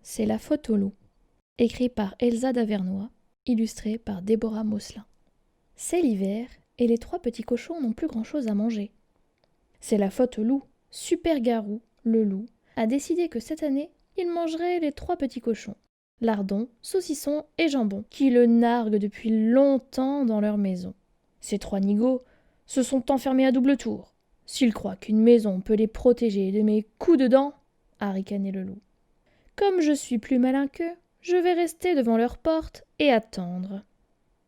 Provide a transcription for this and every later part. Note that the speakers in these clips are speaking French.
C'est la faute au loup. Écrit par Elsa Davernois, illustré par Déborah Mosselin. C'est l'hiver et les 3 petits cochons n'ont plus grand-chose à manger. C'est la faute au loup. Super Garou, le loup, a décidé que cette année, il mangerait les 3 petits cochons. Lardon, Saucisson et Jambon, qui le narguent depuis longtemps dans leur maison. Ces 3 nigauds se sont enfermés à double tour. S'ils croient qu'une maison peut les protéger de mes coups de dents, a ricané le loup. Comme je suis plus malin qu'eux, je vais rester devant leur porte et attendre.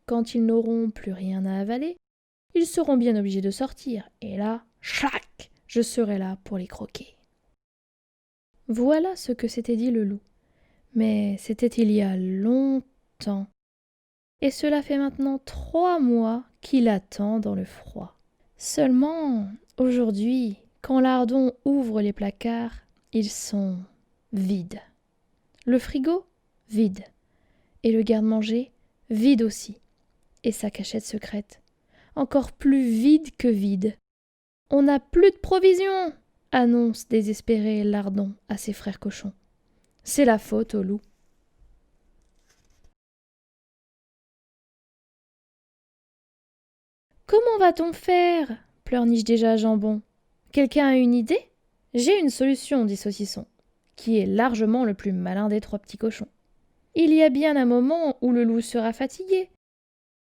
Quand ils n'auront plus rien à avaler, ils seront bien obligés de sortir, et là, chlac, je serai là pour les croquer. Voilà ce que s'était dit le loup. Mais c'était il y a longtemps. Et cela fait maintenant 3 mois qu'il attend dans le froid. Seulement, aujourd'hui, quand Lardon ouvre les placards, ils sont vides. Le frigo, vide. Et le garde-manger, vide aussi. Et sa cachette secrète, encore plus vide que vide. On n'a plus de provisions, annonce désespéré Lardon à ses frères cochons. C'est la faute au loup. Comment va-t-on faire pleurniche déjà Jambon. Quelqu'un a une idée? J'ai une solution, dit Saucisson, qui est largement le plus malin des 3 petits cochons. Il y a bien un moment où le loup sera fatigué.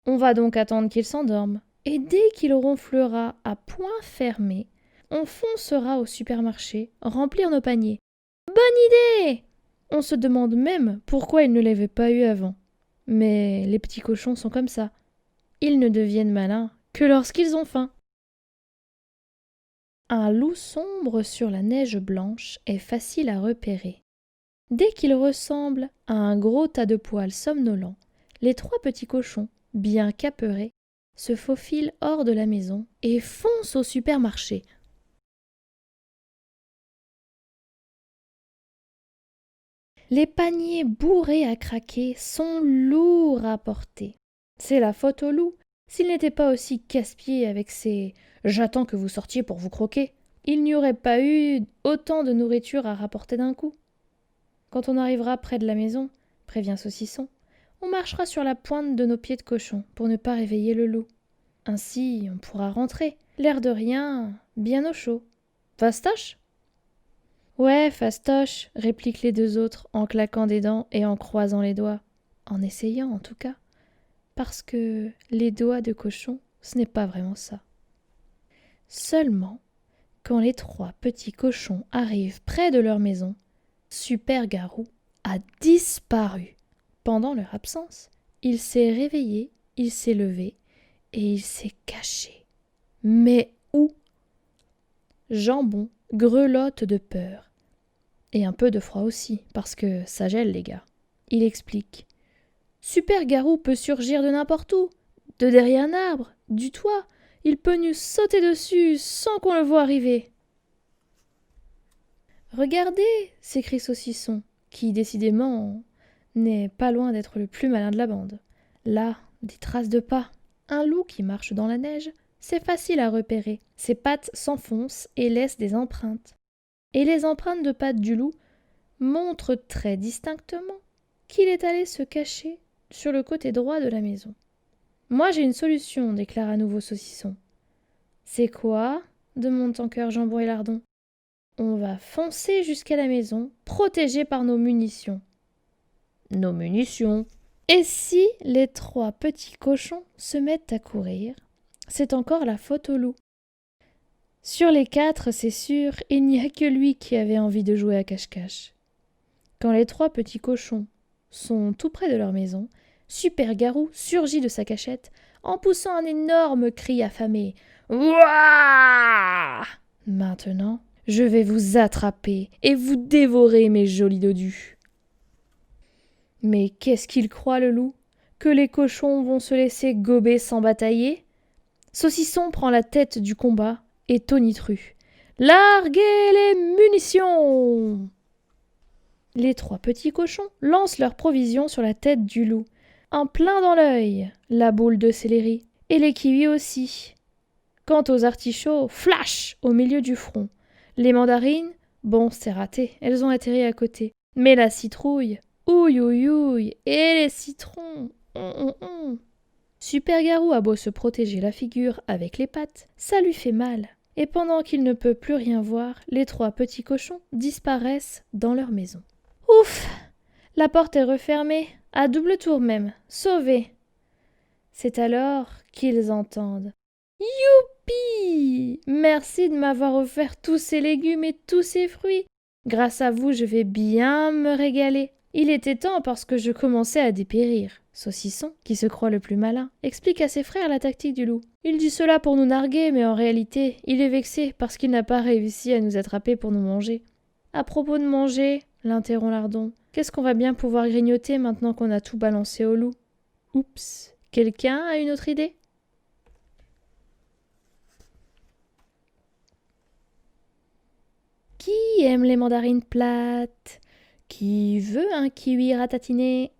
On va donc attendre qu'il s'endorme, et dès qu'il ronflera à poing fermé, on foncera au supermarché remplir nos paniers. Bonne idée! On se demande même pourquoi ils ne l'avaient pas eu avant. Mais les petits cochons sont comme ça. Ils ne deviennent malins que lorsqu'ils ont faim. Un loup sombre sur la neige blanche est facile à repérer. Dès qu'il ressemble à un gros tas de poils somnolents, les 3 petits cochons, bien capeurés, se faufilent hors de la maison et foncent au supermarché. Les paniers bourrés à craquer sont lourds à porter. C'est la faute au loup. S'il n'était pas aussi casse-pied avec ses « j'attends que vous sortiez pour vous croquer », il n'y aurait pas eu autant de nourriture à rapporter d'un coup. Quand on arrivera près de la maison, prévient Saucisson, on marchera sur la pointe de nos pieds de cochon pour ne pas réveiller le loup. Ainsi, on pourra rentrer, l'air de rien, bien au chaud. Fastoche ? Ouais, fastoche, répliquent les 2 autres en claquant des dents et en croisant les doigts. En essayant, en tout cas. Parce que les doigts de cochon, ce n'est pas vraiment ça. Seulement, quand les 3 petits cochons arrivent près de leur maison, Super Garou a disparu. Pendant leur absence, il s'est réveillé, il s'est levé et il s'est caché. Mais où? Jambon grelotte de peur. Et un peu de froid aussi, parce que ça gèle les gars. Il explique. Super Garou peut surgir de n'importe où, de derrière un arbre, du toit. Il peut nous sauter dessus sans qu'on le voie arriver. Regardez, s'écrie Saucisson, qui décidément n'est pas loin d'être le plus malin de la bande. Là, des traces de pas. Un loup qui marche dans la neige, c'est facile à repérer. Ses pattes s'enfoncent et laissent des empreintes. Et les empreintes de pattes du loup montrent très distinctement qu'il est allé se cacher sur le côté droit de la maison. Moi j'ai une solution, déclare à nouveau Saucisson. C'est quoi? Demandent en chœur Jambon et Lardon. On va foncer jusqu'à la maison, protégés par nos munitions. Nos munitions? Et si les 3 petits cochons se mettent à courir, c'est encore la faute au loup. Sur les 4, c'est sûr, il n'y a que lui qui avait envie de jouer à cache-cache. Quand les 3 petits cochons sont tout près de leur maison, Super Garou surgit de sa cachette en poussant un énorme cri affamé. Ouah! Maintenant, je vais vous attraper et vous dévorer, mes jolis dodus. Mais qu'est-ce qu'il croit, le loup? Que les cochons vont se laisser gober sans batailler? Saucisson prend la tête du combat et tonitru. Larguez les munitions! Les 3 petits cochons lancent leurs provisions sur la tête du loup. En plein dans l'œil, la boule de céleri, et les kiwis aussi. Quant aux artichauts, flash au milieu du front. Les mandarines, bon, c'est raté, elles ont atterri à côté. Mais la citrouille, ouille ouille ouille, et les citrons, Super Garou a beau se protéger la figure avec les pattes, ça lui fait mal. Et pendant qu'il ne peut plus rien voir, les 3 petits cochons disparaissent dans leur maison. Ouf! La porte est refermée, à double tour même, sauvés. C'est alors qu'ils entendent. Youpi! Merci de m'avoir offert tous ces légumes et tous ces fruits. Grâce à vous, je vais bien me régaler. Il était temps parce que je commençais à dépérir. Saucisson, qui se croit le plus malin, explique à ses frères la tactique du loup. Il dit cela pour nous narguer, mais en réalité, il est vexé parce qu'il n'a pas réussi à nous attraper pour nous manger. À propos de manger, l'interrompt Lardon, qu'est-ce qu'on va bien pouvoir grignoter maintenant qu'on a tout balancé au loup? Oups, quelqu'un a une autre idée? Qui aime les mandarines plates? Qui veut un kiwi ratatiné?